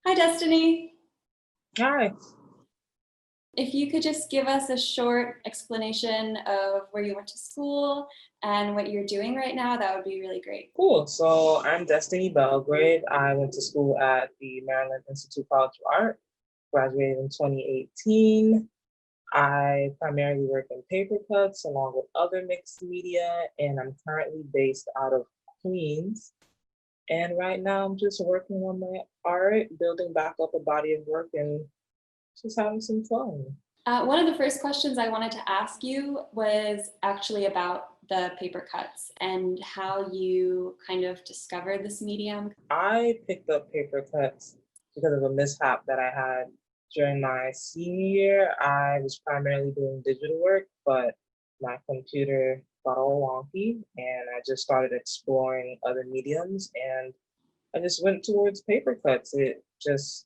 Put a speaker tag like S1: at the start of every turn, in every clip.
S1: Hi, Destiny.
S2: Hi.
S1: If you could just give us a short explanation of where you went to school and what you're doing right now, that would be really great.
S2: Cool. So I'm Destiny Belgrave. I went to school at the Maryland Institute College of Art, graduated in 2018. I primarily work in paper cuts along with other mixed media, and I'm currently based out of Queens. And right now I'm just working on my art, building back up a body of work and just having some fun.
S1: One of the first questions I wanted to ask you was actually about the paper cuts and how you kind of discovered this medium.
S2: I picked up paper cuts because of a mishap that I had during my senior year. I was primarily doing digital work, but my computer got all wonky and I just started exploring other mediums and I just went towards paper cuts. It just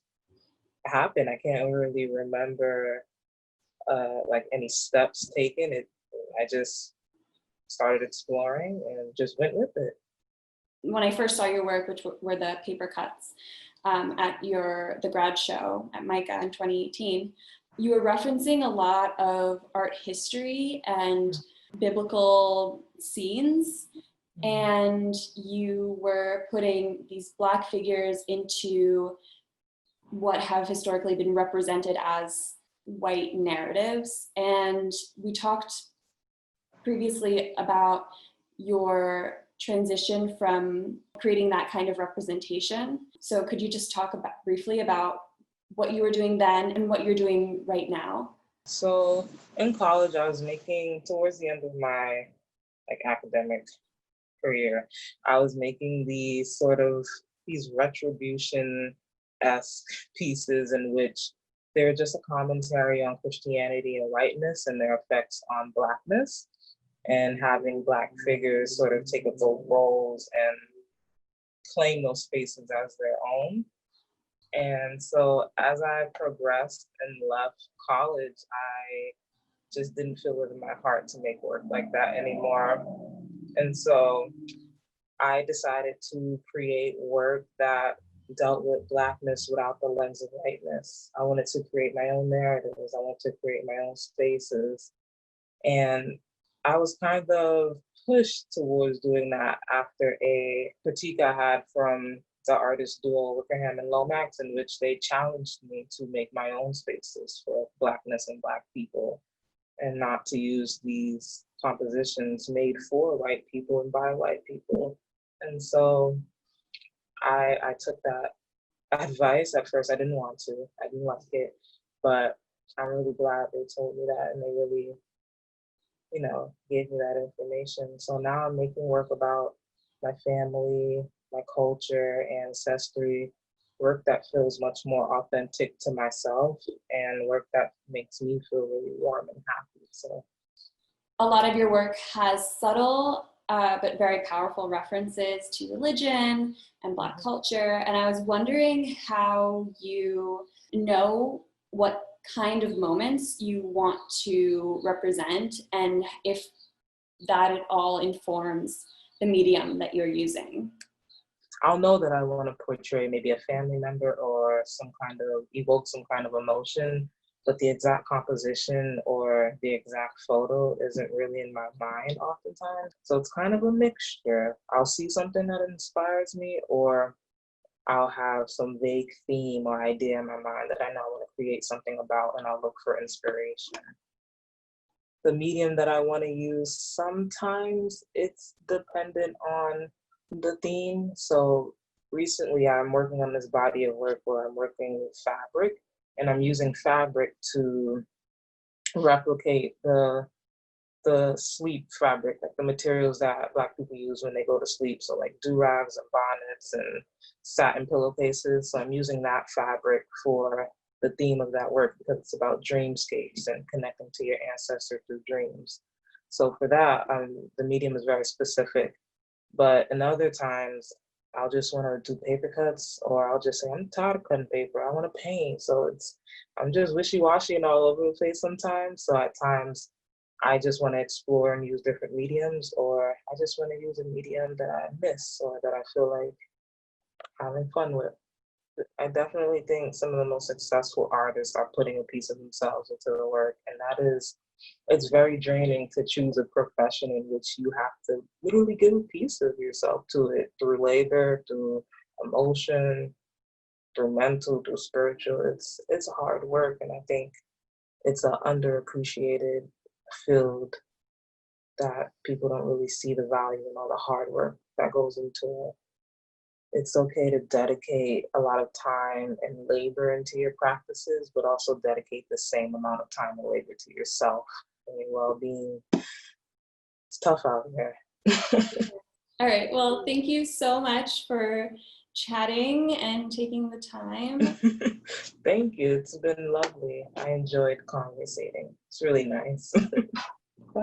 S2: happened. I can't really remember like any steps taken. I just started exploring and just went with it.
S1: When I first saw your work, which were the paper cuts at the grad show at MICA in 2018, you were referencing a lot of art history and biblical scenes, and you were putting these Black figures into what have historically been represented as white narratives. And we talked previously about your transition from creating that kind of representation. So could you just talk briefly about what you were doing then and what you're doing right now?
S2: So in college, I was making towards the end of my academic career, I was making these retribution-esque pieces in which they're just a commentary on Christianity and whiteness and their effects on Blackness, and having Black figures sort of take up those roles and claim those spaces as their own. And so as I progressed and left college, I just didn't feel it in my heart to make work like that anymore. And so I decided to create work that dealt with Blackness without the lens of whiteness. I wanted to create my own narratives. I wanted to create my own spaces. And I was kind of pushed towards doing that after a critique I had from the artist duo Wickerham and Lomax, in which they challenged me to make my own spaces for Blackness and Black people and not to use these compositions made for white people and by white people. And so I took that advice. At first, I didn't want to. I didn't like it, but I'm really glad they told me that and they really, gave me that information. So now I'm making work about my family, my culture, ancestry, work that feels much more authentic to myself and work that makes me feel really warm and happy. So
S1: A lot of your work has subtle but very powerful references to religion and Black culture. And I was wondering how you know what kind of moments you want to represent and if that at all informs the medium that you're using.
S2: I'll know that I want to portray maybe a family member or evoke some kind of emotion, but the exact composition or the exact photo isn't really in my mind oftentimes. So it's kind of a mixture. I'll see something that inspires me, or I'll have some vague theme or idea in my mind that I know I want to create something about, and I'll look for inspiration. The medium that I want to use, sometimes it's dependent on the theme. So recently I'm working on this body of work where I'm working with fabric and I'm using fabric to replicate the sleep fabric, like the materials that Black people use when they go to sleep. So like do-rags and bonnets and satin pillowcases. So I'm using that fabric for the theme of that work because it's about dreamscapes and connecting to your ancestor through dreams. So for that, the medium is very specific. But in other times, I'll just want to do paper cuts, or I'll just say, I'm tired of cutting paper. I want to paint. So I'm just wishy-washy and all over the place sometimes. So at times, I just want to explore and use different mediums, or I just want to use a medium that I miss or that I feel like having fun with. I definitely think some of the most successful artists are putting a piece of themselves into the work, and that is, it's very draining to choose a profession in which you have to literally give a piece of yourself to it through labor, through emotion, through mental, through spiritual. It's hard work, and I think it's an underappreciated field that people don't really see the value in all the hard work that goes into it. It's okay to dedicate a lot of time and labor into your practices, but also dedicate the same amount of time and labor to yourself and your well-being. It's tough out there.
S1: All right. Well, thank you so much for chatting and taking the time.
S2: Thank you. It's been lovely. I enjoyed conversating. It's really nice. Bye.